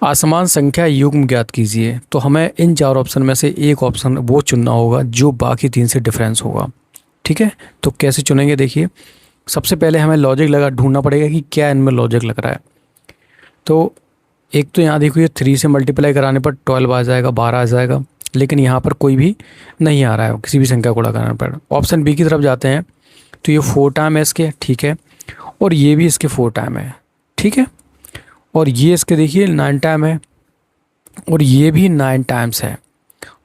असमान संख्या युग्म ज्ञात कीजिए। तो हमें इन चार ऑप्शन में से एक ऑप्शन वो चुनना होगा जो बाकी तीन से डिफरेंस होगा। ठीक है, तो कैसे चुनेंगे देखिए। सबसे पहले हमें लॉजिक लगा ढूंढना पड़ेगा कि क्या इनमें लॉजिक लग रहा है। तो एक तो यहाँ देखो, ये 3 से मल्टीप्लाई कराने पर 12 आ जाएगा, 12 आ जाएगा, लेकिन यहाँ पर कोई भी नहीं आ रहा है किसी भी संख्या को लगाने पर। ऑप्शन बी की तरफ जाते हैं तो ये 4 टाइम है इसके, ठीक है, और ये भी इसके 4 टाइम है, ठीक है, और ये इसके देखिए 9 टाइम है, और ये भी 9 टाइम्स है,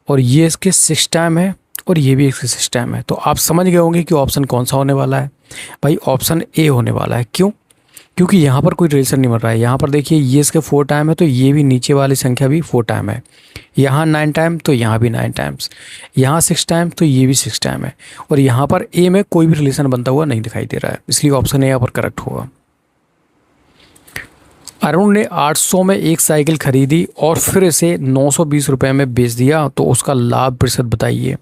और ये इसके 6 टाइम है, और ये भी इसके 6 टाइम है। तो आप समझ गए होंगे कि ऑप्शन कौन सा होने वाला है। भाई ऑप्शन ए होने वाला है। क्यों? क्योंकि यहाँ पर कोई रिलेशन नहीं बन रहा है। यहाँ पर देखिए ये इसके 4 टाइम है, तो ये भी नीचे वाली संख्या भी 4 टाइम है। यहाँ 9 टाइम तो यहाँ भी 9 टाइम्स, यहाँ 6 टाइम तो ये भी 6 टाइम है, और यहाँ पर ए में कोई भी रिलेशन बनता हुआ नहीं दिखाई दे रहा है, इसलिए ऑप्शन ए यहाँ पर करेक्ट होगा। अरुण ने 800 में एक साइकिल खरीदी और फिर इसे 920 रुपये में बेच दिया, तो उसका लाभ प्रतिशत बताइए।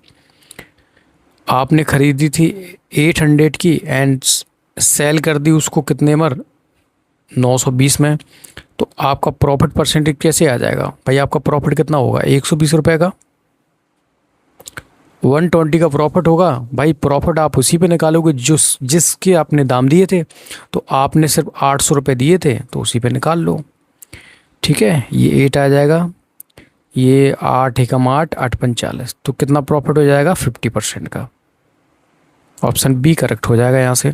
आपने खरीदी थी 800 की एंड सेल कर दी उसको कितने में, 920 में, तो आपका प्रॉफिट परसेंटेज कैसे आ जाएगा? भाई आपका प्रॉफिट कितना होगा? 120 रुपये का, 120 का प्रॉफिट होगा। भाई प्रॉफिट आप उसी पे निकालोगे जो जिसके आपने दाम दिए थे, तो आपने सिर्फ 800 रुपये दिए थे तो उसी पे निकाल लो। ठीक है, ये 8 आ जाएगा, ये 8 एकम 8, 8 45, तो कितना प्रॉफिट हो जाएगा? 50% का। ऑप्शन बी करेक्ट हो जाएगा यहाँ से।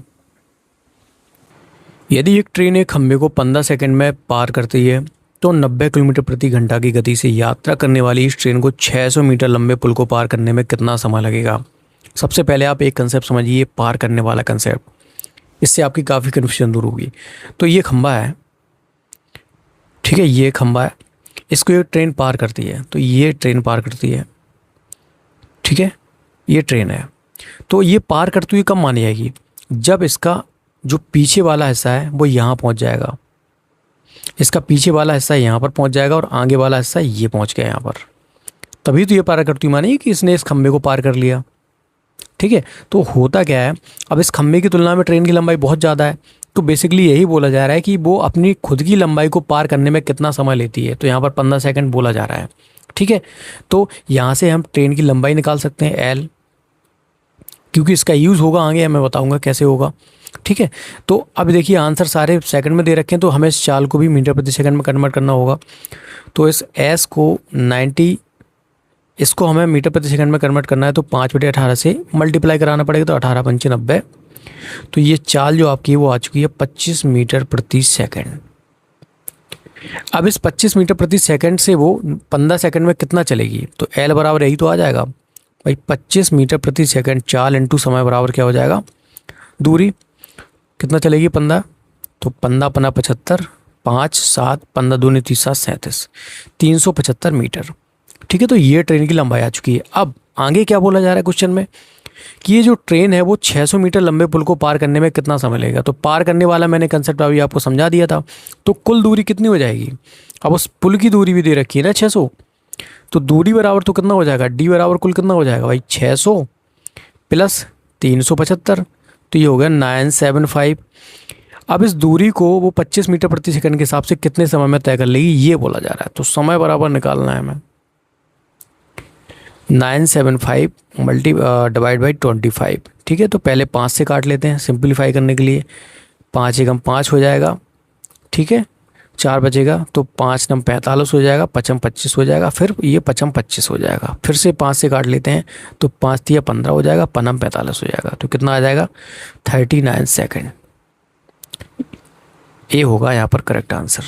यदि एक ट्रेन एक खंभे को 15 सेकंड में पार करती है तो 90 किलोमीटर प्रति घंटा की गति से यात्रा करने वाली इस ट्रेन को 600 मीटर लंबे पुल को पार करने में कितना समय लगेगा? सबसे पहले आप एक कंसेप्ट समझिए, पार करने वाला कंसेप्ट, इससे आपकी काफ़ी कन्फ्यूजन दूर होगी। तो ये खंभा है, ठीक है, ये खंभा है, इसको ये ट्रेन पार करती है, तो ये ट्रेन पार करती है, ठीक है, ये ट्रेन है। तो ये पार करती हुई कब मानी जाएगी? जब इसका जो पीछे वाला हिस्सा है वो यहाँ पहुँच जाएगा, इसका पीछे वाला हिस्सा यहाँ पर पहुँच जाएगा और आगे वाला हिस्सा ये पहुँच गया यहाँ पर, तभी तो ये पार करती हुई मानेगी कि इसने इस खंभे को पार कर लिया। ठीक है, तो होता क्या है, अब इस खंभे की तुलना में ट्रेन की लंबाई बहुत ज़्यादा है, तो बेसिकली यही बोला जा रहा है कि वो अपनी खुद की लंबाई को पार करने में कितना समय लेती है। तो यहाँ पर 15 सेकंड बोला जा रहा है। ठीक है, तो यहाँ से हम ट्रेन की लंबाई निकाल सकते हैं एल, क्योंकि इसका यूज़ होगा आगे, मैं बताऊँगा कैसे होगा। ठीक है, तो अब देखिए आंसर सारे सेकंड में दे रखे हैं, तो हमें इस चाल को भी मीटर प्रति सेकंड में कन्वर्ट करना होगा। तो इस एस को 90, इसको हमें मीटर प्रति सेकंड में कन्वर्ट करना है, तो 5/18 से मल्टीप्लाई कराना पड़ेगा, तो 18 पंचे 90। तो ये चाल जो आपकी है वो आ चुकी है 25 मीटर प्रति सेकंड। अब इस 25 मीटर प्रति सेकंड से वो 15 सेकंड में कितना चलेगी? तो एल बराबर यही तो आ जाएगा भाई, 25 मीटर प्रति सेकंड, चाल इंटू समय बराबर क्या हो जाएगा? दूरी कितना चलेगी? 15, तो 15 पना 75, 5 7 15 दूनी 30 7 37, 375 मीटर। ठीक है, तो ये ट्रेन की लंबाई आ चुकी है। अब आगे क्या बोला जा रहा है क्वेश्चन में कि ये जो ट्रेन है वो 600 मीटर लंबे पुल को पार करने में कितना समय लगेगा? तो पार करने वाला मैंने कंसेप्ट अभी आपको समझा दिया था। तो कुल दूरी कितनी हो जाएगी? अब उस पुल की दूरी भी दे रखी है ना 600, तो दूरी बराबर तो कितना हो जाएगा? डी बराबर कुल कितना हो जाएगा भाई? 600 प्लस 375, तो ये हो गया 975। अब इस दूरी को वो 25 मीटर प्रति सेकंड के हिसाब से कितने समय में तय कर लेगी, ये बोला जा रहा है। तो समय बराबर निकालना है हमें, 975 डिवाइड बाई 25। ठीक है, तो पहले 5 से काट लेते हैं सिंप्लीफाई करने के लिए, 5 एकम 5 हो जाएगा, ठीक है, 4 बचेगा, तो 5 नम 45 हो जाएगा, 5 25 हो जाएगा, फिर ये 5 25 हो जाएगा, फिर से 5 से काट लेते हैं, तो 5 तिया 15 हो जाएगा, 5 45 हो जाएगा, तो कितना आ जाएगा? 39 सेकेंड। ये होगा यहाँ पर करेक्ट आंसर।